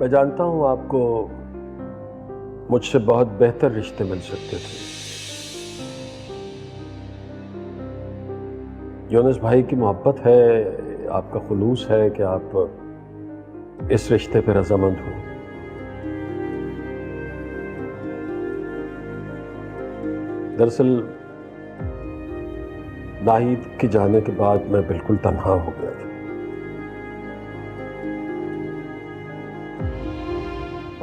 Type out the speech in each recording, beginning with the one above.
मैं जानता हूं आपको मुझसे बहुत बेहतर रिश्ते मिल सकते थे। यूनुस भाई की मोहब्बत है, आपका खुलूस है कि आप इस रिश्ते पर रजामंद हो। दरअसल नाहिद के जाने के बाद मैं बिल्कुल तन्हा हो गया था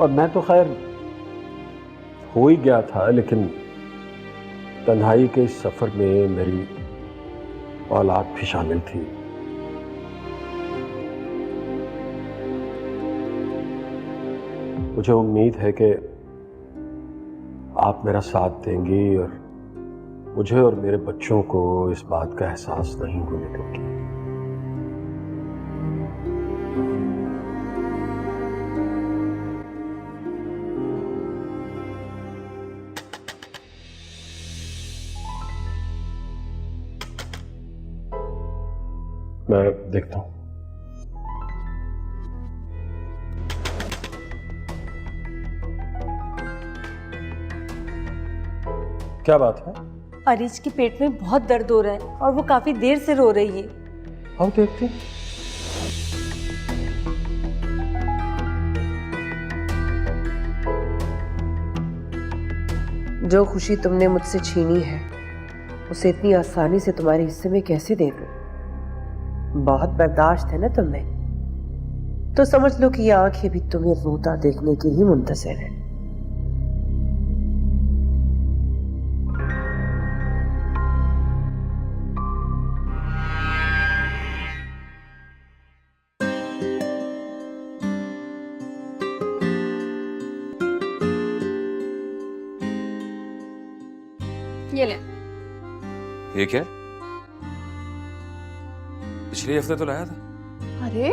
और मैं तो खैर हो ही गया था, लेकिन तन्हाई के इस सफर में मेरी औलाद भी शामिल थी। मुझे उम्मीद है कि आप मेरा साथ देंगी और मुझे और मेरे बच्चों को इस बात का एहसास नहीं होने देंगी। मैं देखता हूं। क्या बात है? अरीज के पेट में बहुत दर्द हो रहा है और वो काफी देर से रो रही है। आओ देखते। जो खुशी तुमने मुझसे छीनी है उसे इतनी आसानी से तुम्हारे हिस्से में कैसे दे दूं? बहुत बर्दाश्त है ना तुम्हें, तो समझ लो कि ये आंखें भी तुम्हें रोता देखने की ही मुंतज़िर है। ये ले। ये क्या? पिछले हफ्ते तो लाया था। अरे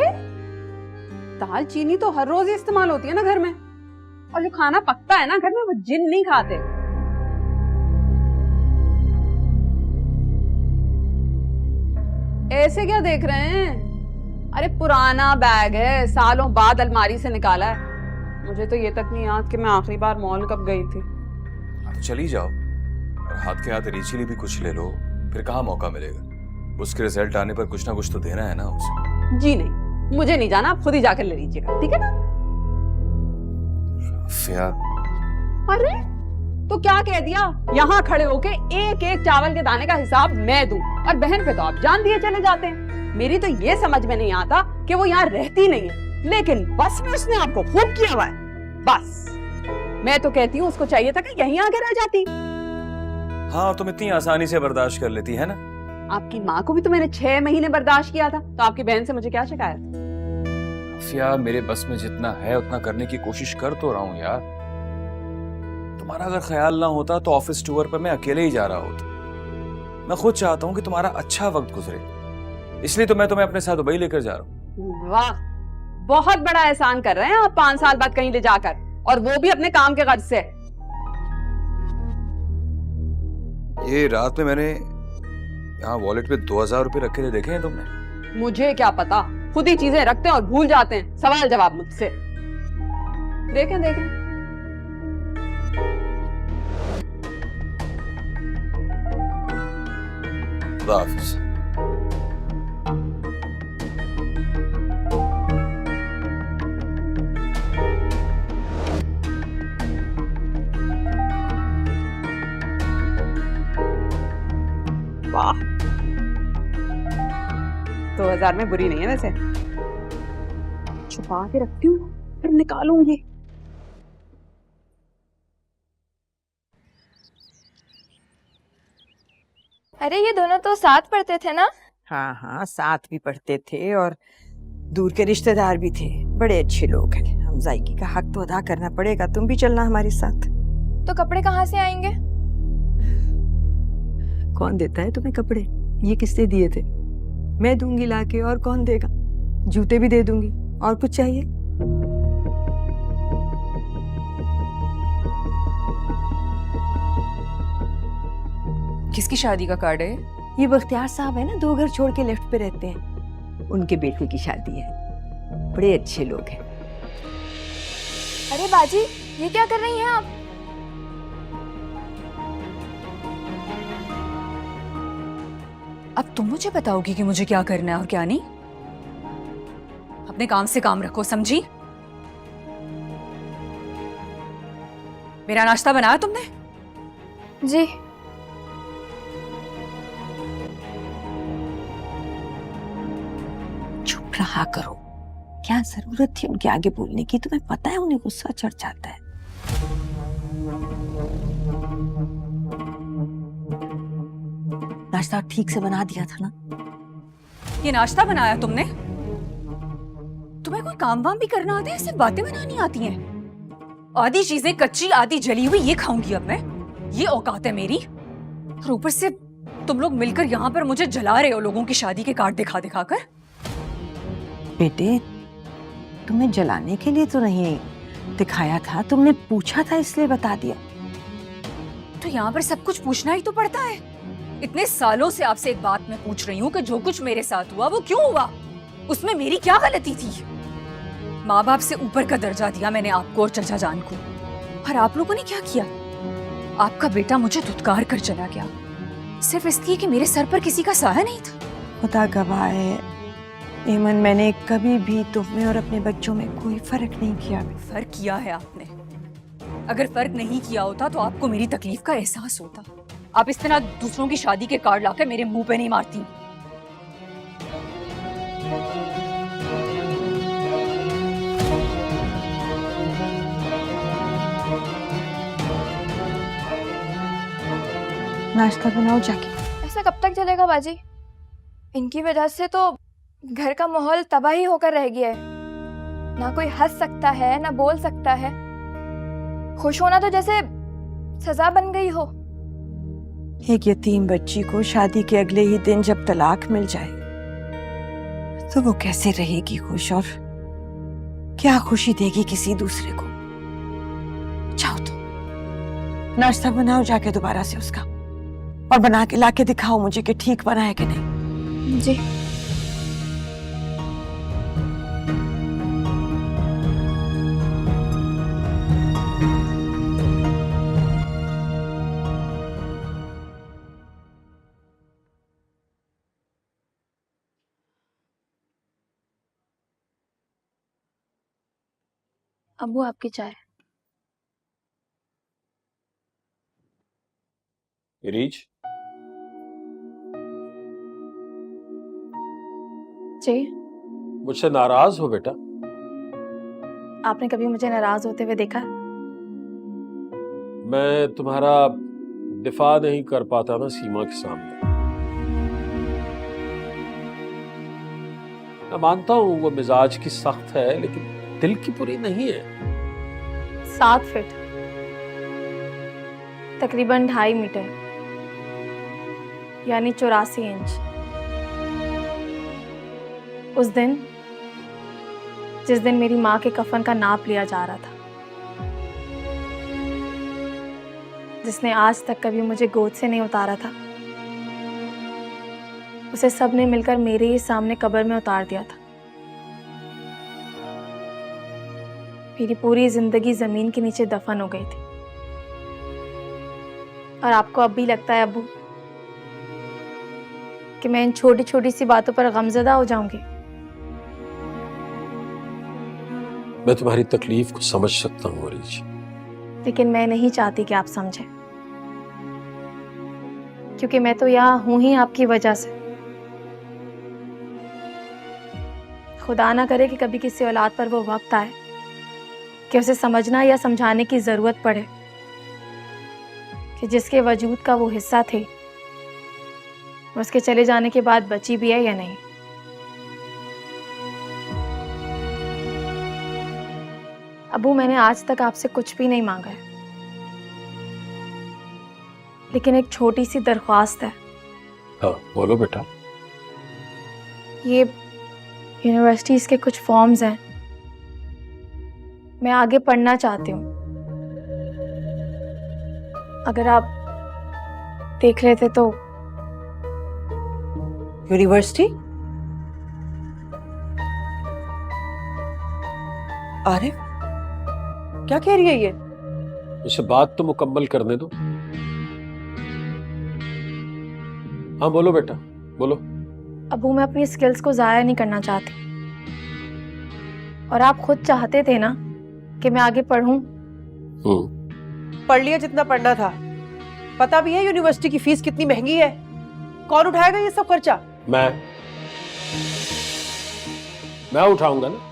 दाल चीनी तो हर रोज ही इस्तेमाल होती है ना घर में, और जो खाना पकता है ना घर में वो जिन नहीं खाते। ऐसे क्या देख रहे हैं? अरे पुराना बैग है, सालों बाद अलमारी से निकाला है। मुझे तो ये तक नहीं याद कि मैं आखिरी बार मॉल कब गई थी। तो चली जाओ और हाथ के हाथ रीची लिए भी कुछ ले लो, फिर कहाँ मौका मिलेगा? उसके रिजल्ट आने पर कुछ ना कुछ तो देना है ना उसे। जी नहीं, मुझे नहीं जाना, आप खुद ही जाकर ले लीजिएगा, ठीक है ना? अरे तो क्या कह दिया? यहाँ खड़े होके एक एक चावल के दाने का हिसाब मैं दूं, और बहन पे तो आप जान दिए चले जाते हैं। मेरी तो ये समझ में नहीं आता कि वो यहाँ रहती नहीं है, लेकिन बस में उसने आपको खूब किया हुआ है। बस मैं तो कहती हूँ उसको चाहिए था कि यहीं आके रह जाती। हाँ, तुम इतनी आसानी से बर्दाश्त कर लेती है ना। आपकी माँ को भी तो मैंने 6 महीने बर्दाश्त किया था, तो आपकी बहन से मुझे क्या शिकायत? अफिया, मेरे बस में जितना है उतना करने की कोशिश कर तो रहा हूँ यार। तुम्हारा अगर ख्याल ना होता तो ऑफिस टूर पर मैं अकेले ही जा रहा होता। मैं खुद चाहता हूँ कि तुम्हारा अच्छा वक्त गुजरे, इसलिए तो मैं तुम्हें अपने साथ दुबई लेकर जा रहा हूँ। वाह, बहुत बड़ा एहसान कर रहे हैं आप 5 साल बाद कहीं ले जाकर, और वो भी अपने काम के गर्ज से। ये रात में मैंने यहाँ वॉलेट में 2000 रुपए रखे थे, देखे हैं तुमने? मुझे क्या पता, खुद ही चीजें रखते हैं और भूल जाते हैं। सवाल जवाब मुझसे। देखें देखें। खुदा हाफिज। वाह, 2000 में बुरी नहीं है वैसे। छुपा के रखती हूँ, फिर निकालूंगी। अरे ये दोनों तो साथ पढ़ते थे ना? हाँ हाँ, साथ भी पढ़ते थे और दूर के रिश्तेदार भी थे। बड़े अच्छे लोग हैं। हम जायकी का हक तो अदा करना पड़ेगा, तुम भी चलना हमारे साथ। तो कपड़े कहाँ से आएंगे? कौन देता है तुम्हें कपड़े? ये किसने दिए थे? मैं दूंगी लाके, और कौन देगा? जूते भी दे दूंगी। और कुछ चाहिए? किसकी शादी का कार्ड है? ये बख्तियार साहब है ना, 2 घर छोड़ के लेफ्ट पे रहते हैं, उनके बेटे की शादी है। बड़े अच्छे लोग हैं। अरे बाजी, ये क्या कर रही हैं आप? अब तुम मुझे बताओगी कि मुझे क्या करना है और क्या नहीं। अपने काम से काम रखो, समझी? मेरा नाश्ता बनाया तुमने? जी। चुप रहा करो, क्या जरूरत थी उनके आगे बोलने की? तुम्हें पता है उन्हें गुस्सा चढ़ जाता है। नाश्ता ठीक से बना दिया था ना? ये नाश्ता बनाया तुमने? तुम्हें कोई काम वाम भी करना आता है? सिर्फ बातें बनानी आती हैं? आधी चीजें कच्ची आधी जली हुई ये खाऊंगी अब मैं? ये औकात है मेरी? और ऊपर से तुम लोग मिलकर यहाँ पर मुझे जला रहे हो लोगों की शादी के कार्ड दिखा दिखा कर। बेटे, तुम्हें जलाने के लिए तो नहीं दिखाया था, तुमने पूछा था इसलिए बता दिया। तो यहाँ पर सब कुछ पूछना ही तो पड़ता है। इतने सालों से आपसे एक बात मैं पूछ रही हूँ कि जो कुछ मेरे साथ हुआ वो क्यों हुआ? उसमें मेरी क्या गलती थी? माँ बाप से ऊपर का दर्जा दिया मैंने आपको और चचा जान को, और आप लोगों ने क्या किया? आपका बेटा मुझे धुतकार कर चला गया सिर्फ इसलिए कि मेरे सर पर किसी का साया नहीं था। खुदा गवाह है ईमन, मैंने कभी भी तुम में और अपने बच्चों में कोई फर्क नहीं किया। फर्क किया है आपने। अगर फर्क नहीं किया होता तो आपको मेरी तकलीफ का एहसास होता। आप इस तरह दूसरों की शादी के कार्ड लाकर मेरे मुंह पे नहीं मारती। नाश्ता बनाओ जाके। ऐसा कब तक चलेगा बाजी? इनकी वजह से तो घर का माहौल तबाही होकर रह गया है। ना कोई हंस सकता है ना बोल सकता है। खुश होना तो जैसे सजा बन गई हो। एक यतीम बच्ची को शादी के अगले ही दिन जब तलाक मिल जाए तो वो कैसे रहेगी खुश, और क्या खुशी देगी किसी दूसरे को? जाओ तो नाश्ता बनाओ जाके दोबारा से उसका, और बना के लाके दिखाओ मुझे कि ठीक बना है कि नहीं। जी। अब्बू आपकी चाय। रीच, जी। मुझसे नाराज हो बेटा? आपने कभी मुझे नाराज होते हुए देखा? मैं तुम्हारा दिफा नहीं कर पाता ना सीमा के सामने। मैं मानता हूं वो मिजाज की सख्त है, लेकिन दिल की पूरी नहीं है। 7 फीट, तकरीबन 2.5 मीटर, यानी 84 इंच। उस दिन जिस दिन मेरी माँ के कफन का नाप लिया जा रहा था, जिसने आज तक कभी मुझे गोद से नहीं उतारा था, उसे सबने मिलकर मेरे ही सामने कब्र में उतार दिया था। मेरी पूरी जिंदगी जमीन के नीचे दफन हो गई थी। और आपको अब भी लगता है अब्बू कि मैं इन छोटी छोटी सी बातों पर गमजदा हो जाऊंगी? मैं तुम्हारी तकलीफ को समझ सकता हूँ रीच, लेकिन मैं नहीं चाहती कि आप समझें, क्योंकि मैं तो यहाँ हूं ही आपकी वजह से। खुदा ना करे कि कभी किसी औलाद पर वो वक्त आए कि उसे समझना या समझाने की जरूरत पड़े कि जिसके वजूद का वो हिस्सा थे, उसके चले जाने के बाद बची भी है या नहीं। अबू, मैंने आज तक आपसे कुछ भी नहीं मांगा है, लेकिन एक छोटी सी दरख्वास्त है। हाँ बोलो बेटा। ये यूनिवर्सिटीज के कुछ फॉर्म्स हैं, मैं आगे पढ़ना चाहती हूँ। अगर आप देख लेते तो। यूनिवर्सिटी? अरे क्या कह रही है ये? इसे बात तो मुकम्मल करने दो। हाँ बोलो बेटा, बोलो। अबू, मैं अपनी स्किल्स को ज़ाया नहीं करना चाहती, और आप खुद चाहते थे ना कि मैं आगे पढ़ूं। पढ़ लिया जितना पढ़ना था। पता भी है यूनिवर्सिटी की फीस कितनी महंगी है। कौन उठाएगा ये सब खर्चा? मैं उठाऊंगा ना।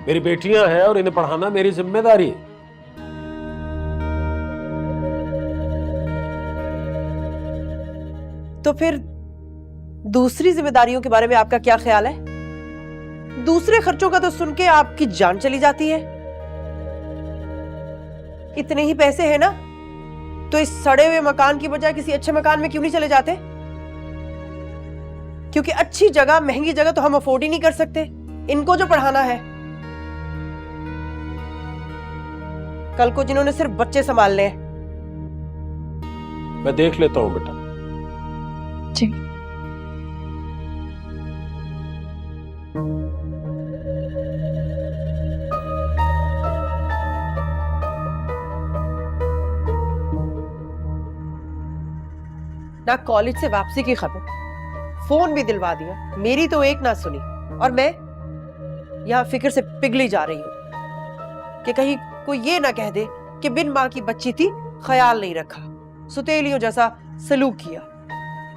मेरी बेटियां हैं और इन्हें पढ़ाना मेरी जिम्मेदारी है। तो फिर दूसरी जिम्मेदारियों के बारे में आपका क्या ख्याल है? दूसरे खर्चों का तो सुन के आपकी जान चली जाती है। इतने ही पैसे हैं ना, तो इस सड़े हुए मकान की बजाय किसी अच्छे मकान में क्यों नहीं चले जाते? क्योंकि अच्छी जगह, महंगी जगह तो हम अफोर्ड ही नहीं कर सकते इनको जो पढ़ाना है। कल को जिन्होंने सिर्फ बच्चे संभालने हैं। मैं देख लेता हूं बेटा। जी। ना कॉलेज से वापसी की खबर, फोन भी दिलवा दिया, मेरी तो एक ना सुनी। और मैं यहां फिक्र से पिघली जा रही हूं कि कहीं कोई ये ना कह दे कि बिन मां की बच्ची थी, ख्याल नहीं रखा, सुतेलियों जैसा सलूक किया।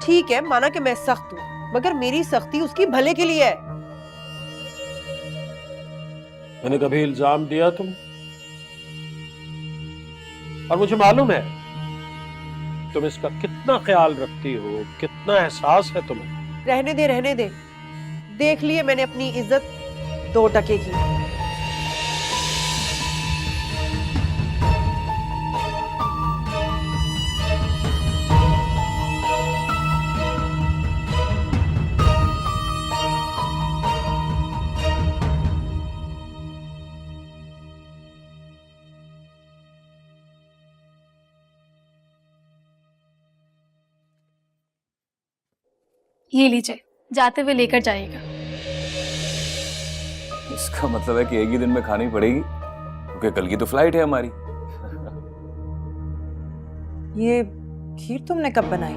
ठीक है, माना कि मैं सख्त हूं, मगर मेरी सख्ती उसकी भले के लिए है। मैंने कभी इल्जाम दिया तुम? और मुझे मालूम है तुम इसका कितना ख्याल रखती हो, कितना एहसास है तुम्हें। रहने दे, रहने दे। देख लिए मैंने अपनी इज्जत 2 टके की। ये लीजिए, जाते हुए लेकर जाइएगा। इसका मतलब है कि एक ही दिन में खानी पड़ेगी, क्योंकि कल की तो फ्लाइट है हमारी। ये खीर तुमने कब बनाई?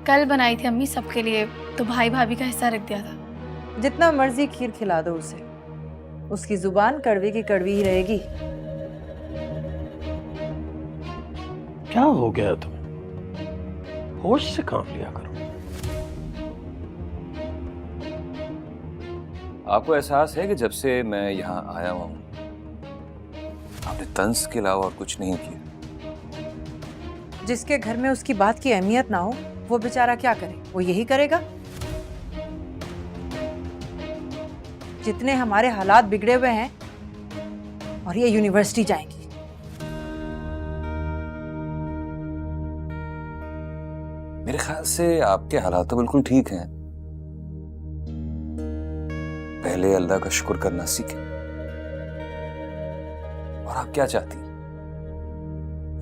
कल बनाई थी अम्मी सबके लिए, तो भाई भाभी का हिस्सा रख दिया था। जितना मर्जी खीर खिला दो उसे, उसकी जुबान कड़वी की कड़वी ही रहेगी। क्या हो गया तुम्हें? होश से काम लिया करो। आपको एहसास है कि जब से मैं यहाँ आया हूँ आपने तंज के अलावा और कुछ नहीं किया। जिसके घर में उसकी बात की अहमियत ना हो, वो बेचारा क्या करे? वो यही करेगा। जितने हमारे हालात बिगड़े हुए हैं, और ये यूनिवर्सिटी जाएंगी। मेरे ख्याल से आपके हालात तो बिल्कुल ठीक हैं। पहले अल्लाह का शुक्र करना सीखें। और आप क्या चाहती हैं?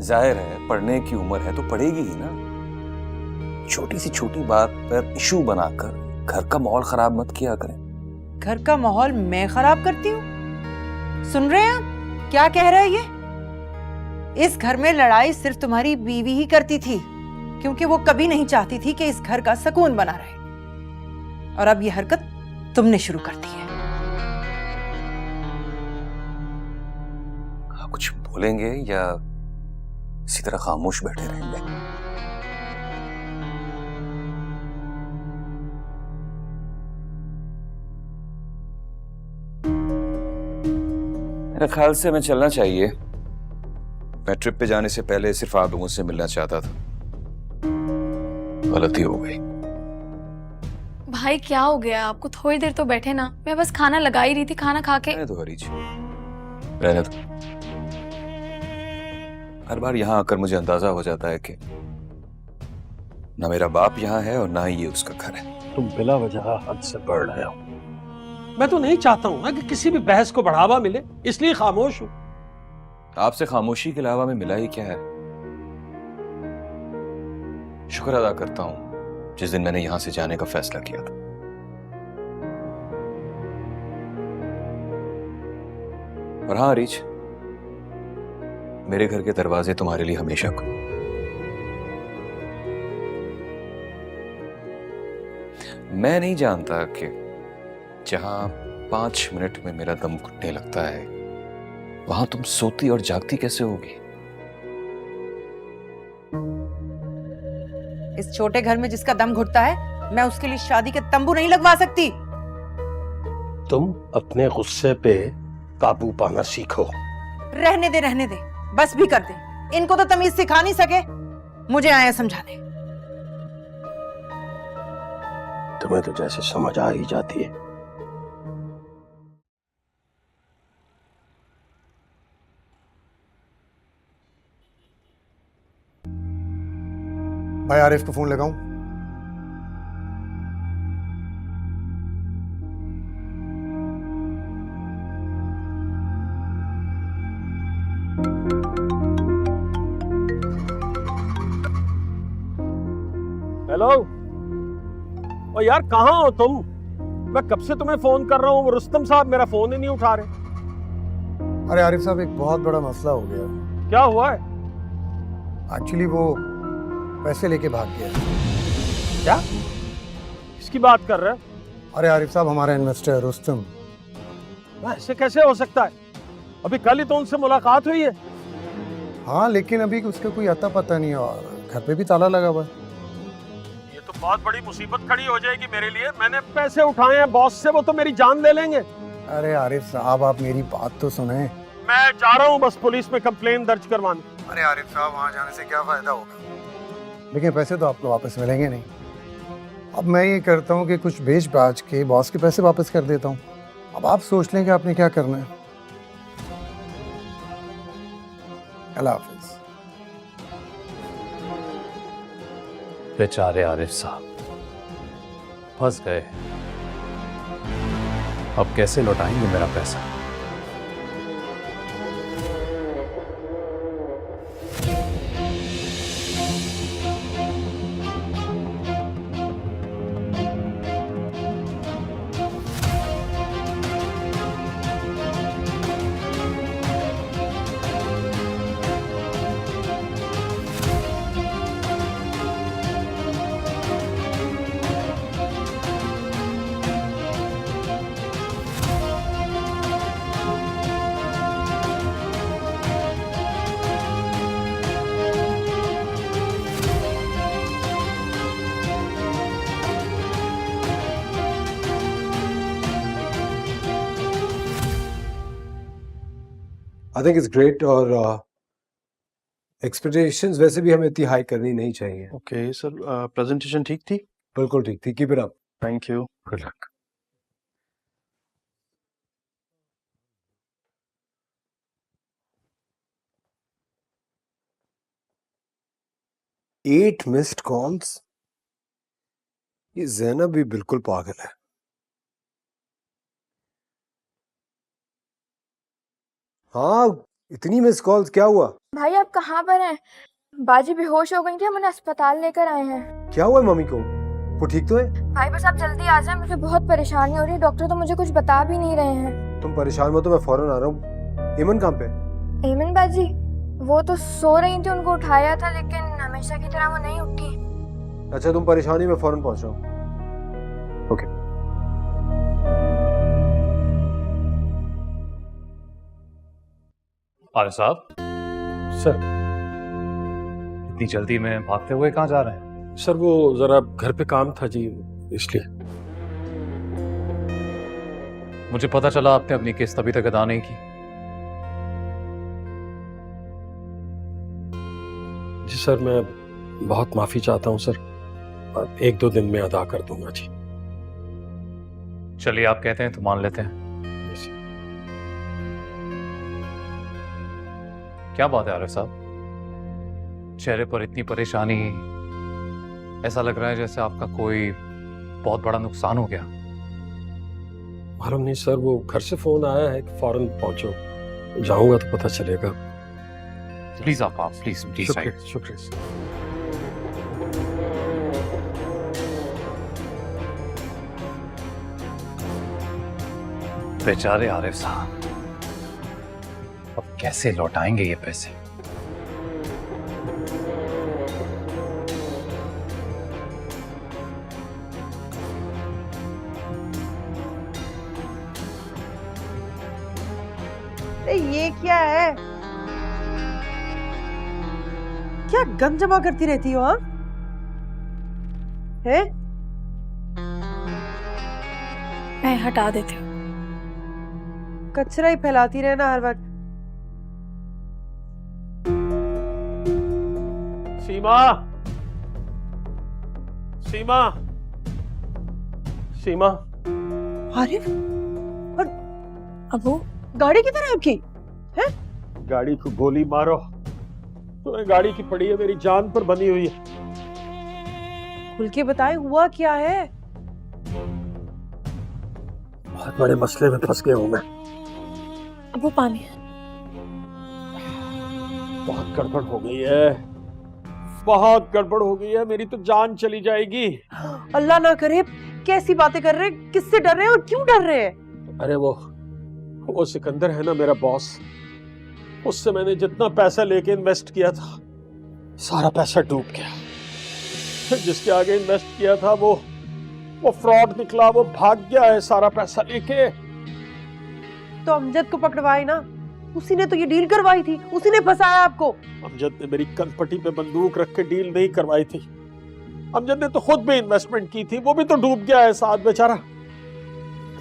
जाहिर है पढ़ने की उम्र है तो पढ़ेगी ही ना। छोटी सी छोटी बात पर इशू बनाकर घर का माहौल खराब मत किया करें। घर का माहौल मैं खराब करती हूँ? सुन रहे हैं आप क्या कह रहा है ये? इस घर में लड़ाई सिर्फ तुम्हारी बीवी ही करती थी, क्योंकि वो कभी नहीं चाहती थी कि इस घर का सुकून बना रहे। और अब ये हरकत तुमने शुरू कर दी है। आप कुछ बोलेंगे या इसी तरह खामोश बैठे रहेंगे? मेरे ख्याल से मैं चलना चाहिए। मैं ट्रिप पे जाने से पहले सिर्फ आप लोगों से मिलना चाहता था। गलती हो गई। भाई क्या हो गया आपको? थोड़ी देर तो बैठे ना, मैं बस खाना लगा ही रही थी, खाना खा के। रहने दो हरीज, रहने दो। हर बार यहाँ आकर मुझे अंदाजा हो जाता है कि ना मेरा बाप यहाँ है और ना ही ये उसका घर है। तुम बिला वजह हद से बढ़ रहे हो। मैं तो नहीं चाहता हूं ना कि किसी भी बहस को बढ़ावा मिले, इसलिए खामोश हूं। आपसे खामोशी के अलावा में मिला ही क्या है? शुक्र अदा करता हूं जिस दिन मैंने यहां से जाने का फैसला किया था। और हाँ रीच, मेरे घर के दरवाजे तुम्हारे लिए हमेशा खुले। मैं नहीं जानता कि जहां 5 मिनट में मेरा दम घुटने लगता है, वहां तुम सोती और जागती कैसे होगी? इस छोटे घर में जिसका दम घुटता है, मैं उसके लिए शादी के तंबू नहीं लगवा सकती। तुम अपने गुस्से पे काबू पाना सीखो। रहने दे, बस भी कर दे। इनको तो तमीज सिखा नहीं सके, मुझे आया समझाने। तुम्हें तो जैसे समझ आ ही जाती है। भाई आरिफ को फोन लगाऊं? हेलो। ओ यार, कहाँ हो तुम? मैं कब से तुम्हें फोन कर रहा हूँ, रुस्तम साहब मेरा फोन ही नहीं उठा रहे। अरे आरिफ साहब, एक बहुत बड़ा मसला हो गया। क्या हुआ है? एक्चुअली वो पैसे लेके भाग गया। क्या? इसकी बात कर रहे हैं? अरे आरिफ साहब, हमारा इन्वेस्टर रुस्तम। ऐसे कैसे हो सकता है? अभी कल ही तो उनसे मुलाकात हुई है। हाँ, लेकिन अभी उसका कोई अता पता नहीं है और घर पे भी ताला लगा हुआ है। ये तो बहुत बड़ी मुसीबत खड़ी हो जाएगी मेरे लिए। मैंने पैसे उठाए हैं बॉस से, वो तो मेरी जान ले लेंगे। अरे आरिफ साहब, आप मेरी बात तो सुने। मैं जा रहा हूँ बस पुलिस में कंप्लेन दर्ज करवाने। अरे आरिफ साहब, वहाँ जाने से क्या फायदा होगा? लेकिन पैसे तो आपको वापस मिलेंगे नहीं। अब मैं ये करता हूँ कि कुछ बेच बाच के बॉस के पैसे वापस कर देता हूँ। अब आप सोच लें कि आपने क्या करना है। अल्लाह हाफिज। बेचारे आरिफ साहब फंस गए। अब कैसे लौटाएंगे मेरा पैसा? I think it's great. और एक्सपेक्टेशंस वैसे भी हमें इतनी हाई करनी नहीं चाहिए। ओके सर, प्रेजेंटेशन ठीक थी? बिल्कुल ठीक थी। Keep it up. Thank you. Good luck. Eight missed calls. ये ज़ैनब भी बिल्कुल पागल है। हाँ, इतनी मिस कॉल्स, क्या हुआ? भाई आप कहाँ पर हैं? बाजी बेहोश हो गई थी, हम उन्हें अस्पताल लेकर आए हैं। क्या हुआ है मम्मी को? वो ठीक तो है? भाई बस आप जल्दी आ जाएं, मुझे बहुत परेशानी हो रही है। डॉक्टर तो मुझे कुछ बता भी नहीं रहे हैं। तुम परेशान मत हो, मैं फौरन आ रहा हूँ। एमन कहाँ पे? एमन बाजी वो तो सो रही थी, उनको उठाया था लेकिन हमेशा की तरह वो नहीं उठी। अच्छा, तुम परेशानी में फौरन पहुंच रहा हूँ। ओके। आरिफ साहब सर। इतनी जल्दी में भागते हुए कहाँ जा रहे हैं? सर वो जरा घर पे काम था जी, इसलिए। मुझे पता चला आपने अपनी किस्त अभी तक अदा नहीं की। जी सर, मैं बहुत माफी चाहता हूँ सर। 1-2 दिन में अदा कर दूंगा जी। चलिए, आप कहते हैं तो मान लेते हैं। क्या बात है आरिफ साहब, चेहरे पर इतनी परेशानी, ऐसा लग रहा है जैसे आपका कोई बहुत बड़ा नुकसान हो गया। मालूम नहीं सर, वो घर से फोन आया है कि फौरन पहुंचो। जाऊंगा तो पता चलेगा। प्लीज आप प्लीज शुक्रिया शुक्रिया। बेचारे आरिफ साहब, कैसे लौटाएंगे ये पैसे? ये क्या है? क्या गंद जमा करती रहती हो आप? है? मैं हटा देती हूँ। कचरा ही फैलाती रहना हर वक्त। सीमा, सीमा, सीमा। अरे अबू, गाड़ी किधर है आपकी? है? गाड़ी को गोली मारो। तुम्हें गाड़ी की पड़ी है, मेरी जान पर बनी हुई है। खुल के बताए हुआ क्या है? बहुत बड़े मसले में फंस गया हूं मैं। अबू पानी। बहुत गड़बड़ हो गई है, बहुत गड़बड़ हो गई है, मेरी तो जान चली जाएगी। अल्लाह ना करे। कैसी बातें कर रहे हैं? किससे डर रहे हैं और क्यों डर रहे हैं? अरे वो सिकंदर है ना मेरा बॉस, उससे मैंने जितना पैसा लेके इन्वेस्ट किया था सारा पैसा डूब गया। जिसके आगे इन्वेस्ट किया था वो फ्रॉड निकला, वो भाग गया है सारा पैसा लेके। तो अमजद को पकड़वाए ना, उसी ने तो ये डील करवाई थी, उसी ने फंसाया आपको। अमजद ने मेरी कनपटी पे बंदूक रख के डील नहीं करवाई थी। अमजद ने तो खुद भी इन्वेस्टमेंट की थी, वो भी तो डूब गया है साथ बेचारा।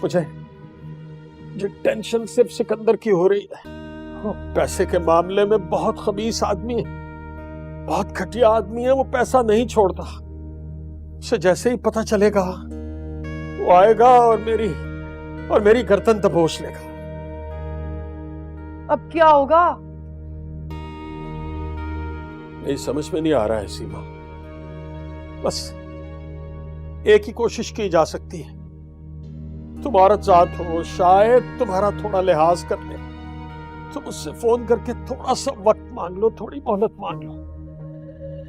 मुझे टेंशन सिर्फ सिकंदर की हो रही है। वो पैसे के मामले में बहुत खबीस आदमी है, बहुत घटिया आदमी है, वो पैसा नहीं छोड़ता। उसे जैसे ही पता चलेगा वो आएगा और मेरी गर्दन दबोच लेगा। अब क्या होगा? नहीं समझ में नहीं आ रहा है सीमा। बस एक ही कोशिश की जा सकती है, तुम्हारा साथ हो, शायद तुम्हारा थोड़ा लिहाज कर ले। तुम उससे फोन करके थोड़ा सा वक्त मांग लो, थोड़ी मोहलत मांग लो।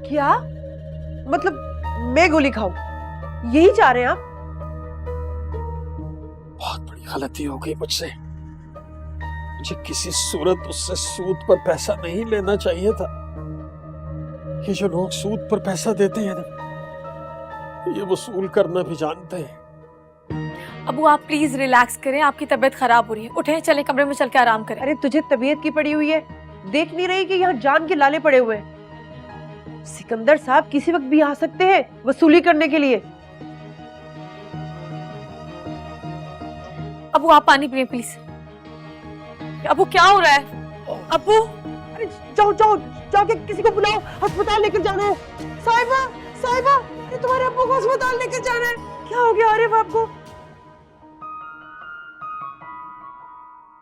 क्या मतलब मैं गोली खाऊं? यही चाह रहे हैं आप? बहुत बड़ी गलती हो गई मुझसे। मुझे किसी सूरत उससे सूद पर पैसा नहीं लेना चाहिए था। ये जो लोग सूद पर पैसा देते हैं ना, ये वसूल करना भी जानते हैं। अबू आप प्लीज रिलैक्स करें, आपकी तबीयत खराब हो रही है। उठें, चले कमरे में चल के आराम करें। अरे तुझे तबीयत की पड़ी हुई है, देख नहीं रही कि यहाँ जान के लाले पड़े हुए हैं? सिकंदर साहब किसी वक्त भी आ सकते हैं वसूली करने के लिए। अबू आप पानी पिए प्लीज। अबू क्या हो रहा है? अबू अरे जाओ जाओ जाके किसी को बुलाओ, अस्पताल लेकर जाना है। साहिबा, साहिबा, अरे तुम्हारे अब्बू को अस्पताल लेकर जाना है। क्या हो गया आरिफ आपको?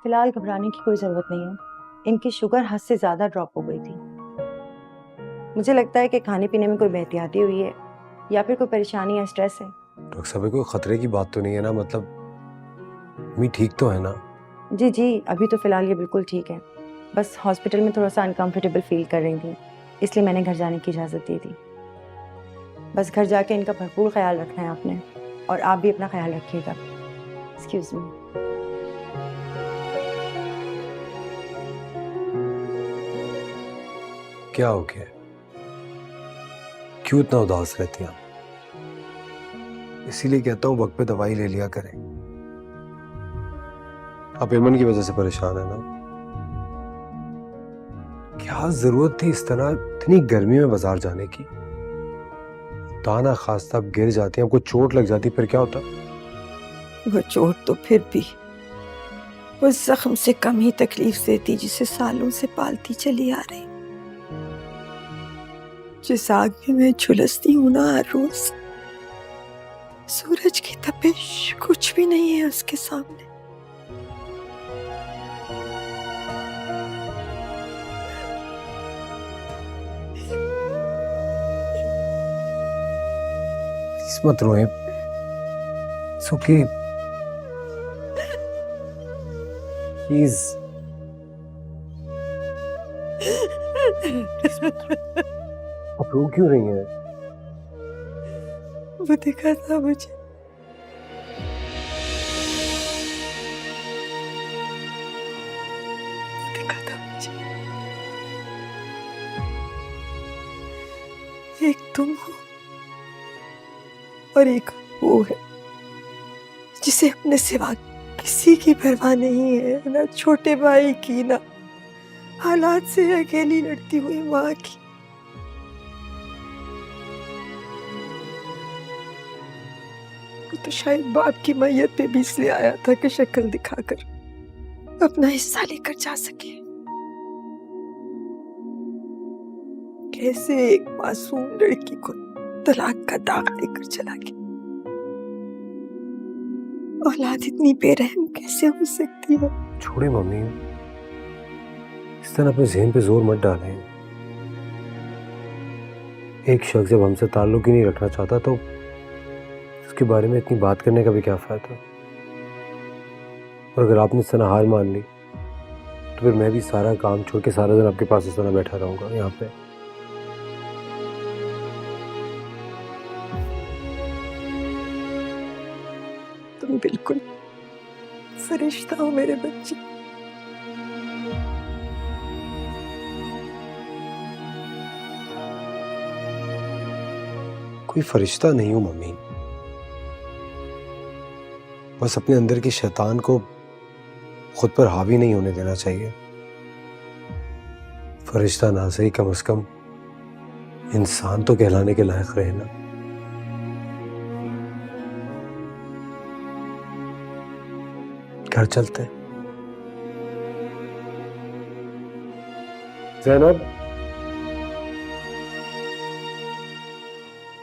फिलहाल घबराने की कोई जरूरत नहीं है। इनकी शुगर हद से ज्यादा ड्रॉप हो गई थी। मुझे लगता है कि खाने पीने में कोई बेहतियाती हुई है या फिर कोई परेशानी या स्ट्रेस है। डॉक्टर साहब कोई खतरे की बात तो नहीं है ना? मतलब मी ठीक तो है ना? जी जी, अभी तो फिलहाल ये बिल्कुल ठीक है। बस हॉस्पिटल में थोड़ा सा अनकंफर्टेबल फील कर रही थी, इसलिए मैंने घर जाने की इजाज़त दी थी। बस घर जाके इनका भरपूर ख्याल रखना है आपने, और आप भी अपना ख्याल रखिएगा। Excuse me. क्या हो गया? क्यों इतना उदास रहती हैं? इसीलिए कहता हूँ वक्त पे दवाई ले लिया करें। आप इमन की वजह से परेशान है ना? क्या जरूरत थी इस तरह इतनी गर्मी में बाजार जाने की? ताना खास्ता आप गिर जाती हैं, आपको चोट लग जाती, फिर क्या होता? वो चोट तो फिर भी उस जख्म से कम ही तकलीफ देती जिसे सालों से पालती चली आ रही। जिस आग में मैं झुलसती हूं ना हर रोज, सूरज की तपिश कुछ भी नहीं है उसके सामने। प्लीज मत रोएं। सुखी प्लीज। आप रो क्यों रही हैं? वो दिखा था मुझे, दिखा था मुझे। तुम हो और एक वो है जिसे अपने सिवा किसी की परवाह नहीं है, ना छोटे भाई की, ना हालात से अकेली लड़ती हुई माँ की। वो तो शायद बाप की मैयत पे भी इसलिए आया था कि शक्ल दिखाकर अपना हिस्सा लेकर जा सके। कैसे एक मासूम लड़की को तलाक का दाग देकर चला गया। औलाद इतनी बेरहम कैसे हो सकती है? छोड़े मम्मी, इस तरह अपने ज़हन पे जोर मत डालें। एक शख्स जब हमसे ताल्लुक ही नहीं रखना चाहता तो उसके बारे में इतनी बात करने का भी क्या फायदा। और अगर आपने इस तरह हार मान ली तो फिर मैं भी सारा काम छोड़ के सारा दिन आपके पास इस तरह बैठा रहूंगा यहाँ पे। तुम बिल्कुल फरिश्ता हो मेरे बच्चे। कोई फरिश्ता नहीं हूं मम्मी, बस अपने अंदर की शैतान को खुद पर हावी नहीं होने देना चाहिए। फरिश्ता ना सही, कम से कम इंसान तो कहलाने के लायक रहे ना। घर चलते हैं। ज़ैनब,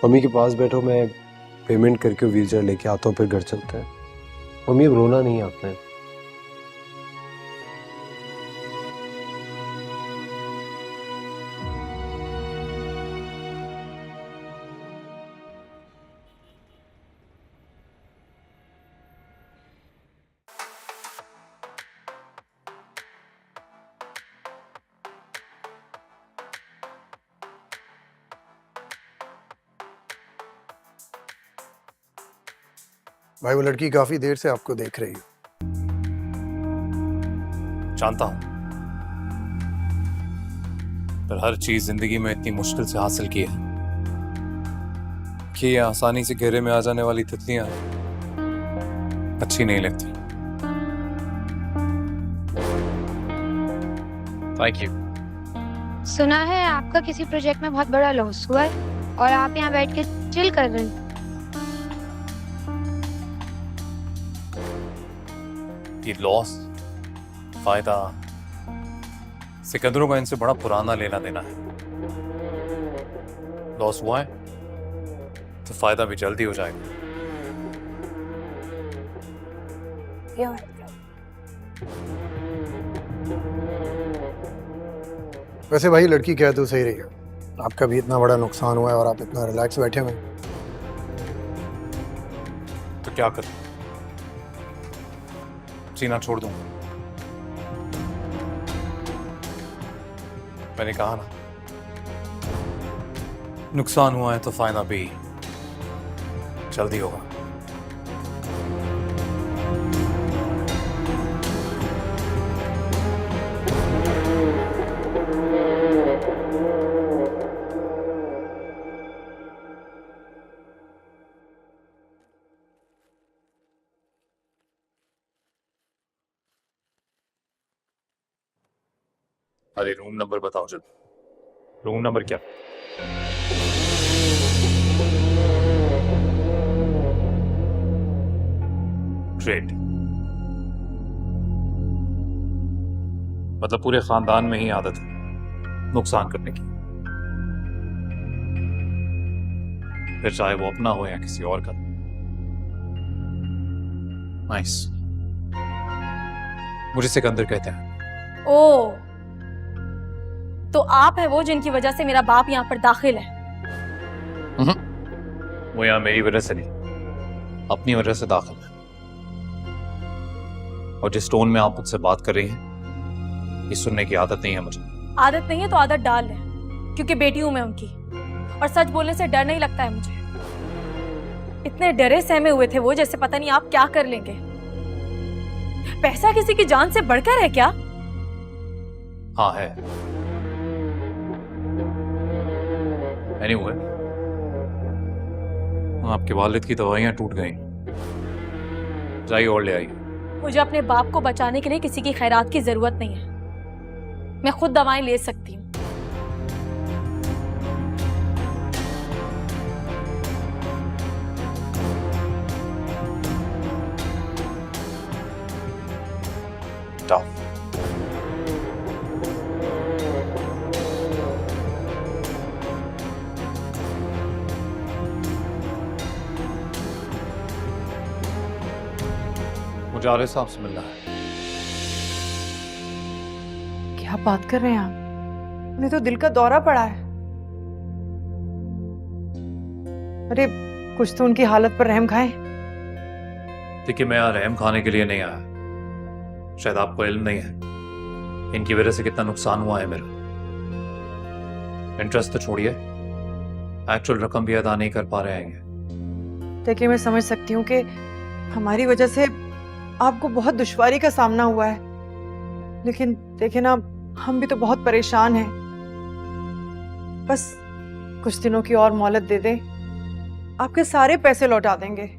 मम्मी के पास बैठो, मैं पेमेंट करके व्हीलचेयर लेके आता हूँ, फिर घर चलते हैं। मम्मी अब रोना नहीं है आपने। भाई वो लड़की काफी देर से आपको देख रही है। जानता हूं, पर हर चीज जिंदगी में इतनी मुश्किल से हासिल की है कि ये आसानी से घेरे में आ जाने वाली तितलियां अच्छी नहीं लगती। Thank you. सुना है आपका किसी प्रोजेक्ट में बहुत बड़ा लॉस हुआ है और आप यहाँ बैठ के चिल कर रहे हैं। ये लॉस, फायदा, सिकंदरों का इनसे बड़ा पुराना लेना देना है। लॉस हुआ है तो फायदा भी जल्दी हो जाएगा। वैसे भाई लड़की कह तो सही रही है, आपका भी इतना बड़ा नुकसान हुआ है और आप इतना रिलैक्स बैठे हुए हैं। तो क्या करूं? जीना छोड़ दूं? मैंने कहा ना, नुकसान हुआ है तो फायदा भी जल्दी होगा। अरे रूम नंबर बताओ जल्दी। रूम नंबर क्या? ग्रेट, मतलब पूरे खानदान में ही आदत है नुकसान करने की, फिर चाहे वो अपना हो या किसी और का। नाइस। मुझे सिकंदर कहते हैं। ओ, तो आप है वो जिनकी वजह से मेरा बाप यहाँ पर दाखिल है? वो यहाँ मेरी वजह से नहीं, अपनी वजह से दाखिल है। और जिस टोन में आप मुझसे बात कर रही हैं, ये सुनने की आदत नहीं है मुझे। आदत नहीं है तो आदत डाल ले, क्योंकि बेटी हूं मैं उनकी, और सच बोलने से डर नहीं लगता है मुझे। इतने डरे सहमे हुए थे वो, जैसे पता नहीं आप क्या कर लेंगे। पैसा किसी की जान से बढ़कर है क्या? हाँ है। एनीवे, आपके वालिद की दवाइयाँ टूट गई, जाइए और ले आइए। मुझे अपने बाप को बचाने के लिए किसी की खैरात की जरूरत नहीं है, मैं खुद दवाएं ले सकती हूँ। मुझे आरिफ साहब से मिलना है। क्या बात कर रहे हैं आप? उन्हें तो दिल का दौरा पड़ा है। अरे कुछ तो उनकी हालत पर रहम खाएं। देखिए, मैं यहाँ रहम खाने के लिए नहीं आया, शायद आपको इल्म नहीं है इनकी वजह से कितना नुकसान हुआ है मेरा। इंटरेस्ट तो छोड़िए, एक्चुअल रकम भी अदा नहीं कर पा रहे हैं। देखिए, मैं समझ सकती हूँ कि हमारी वजह से आपको बहुत दुश्वारी का सामना हुआ है, लेकिन देखिए ना, हम भी तो बहुत परेशान हैं। बस कुछ दिनों की और मोहलत दे दें, आपके सारे पैसे लौटा देंगे।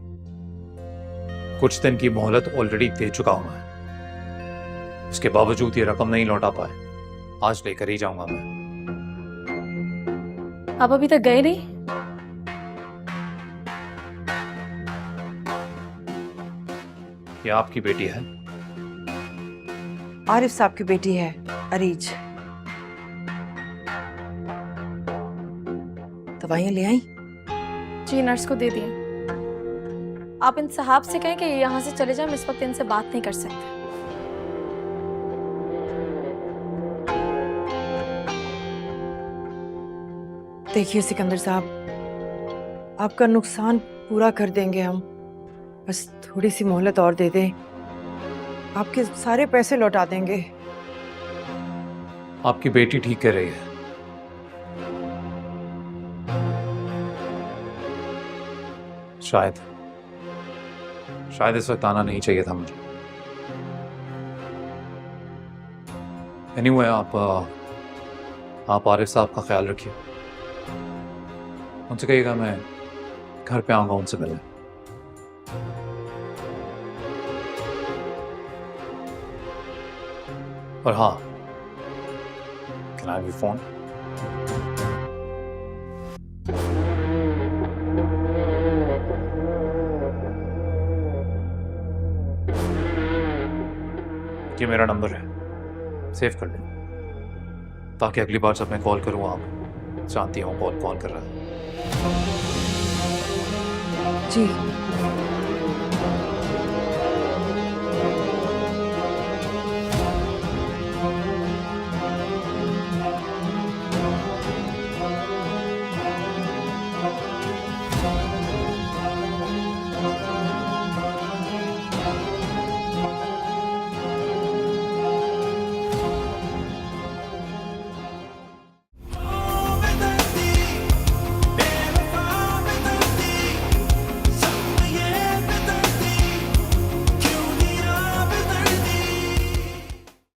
कुछ दिन की मोहलत ऑलरेडी दे चुका हूं मैं, उसके बावजूद ये रकम नहीं लौटा पाए। आज लेकर ही जाऊंगा मैं। आप अभी तक गए नहीं? ये आपकी बेटी है? आरिफ साहब की बेटी है, अरीज। दवाइयाँ ले आई? जी, नर्स को दे दिए। आप इन साहब से कहें कि ये यहाँ से चले जाएं, हम इस वक्त इनसे बात नहीं कर सकते। देखिए सिकंदर साहब, आपका नुकसान पूरा कर देंगे हम, बस थोड़ी सी मोहलत और दे दें, आपके सारे पैसे लौटा देंगे। आपकी बेटी ठीक कह रही है। शायद इस वक्त आना नहीं चाहिए था मुझे। एनीवे, आप आरिफ साहब का ख्याल रखिए। उनसे कहिएगा मैं घर पे आऊंगा उनसे मिलने। और हाँ, can I have your phone? ये मेरा नंबर है, सेव कर लें, ताकि अगली बार जब मैं कॉल करूँ आप जानती हूँ कौन कॉल कर रहा है। जी।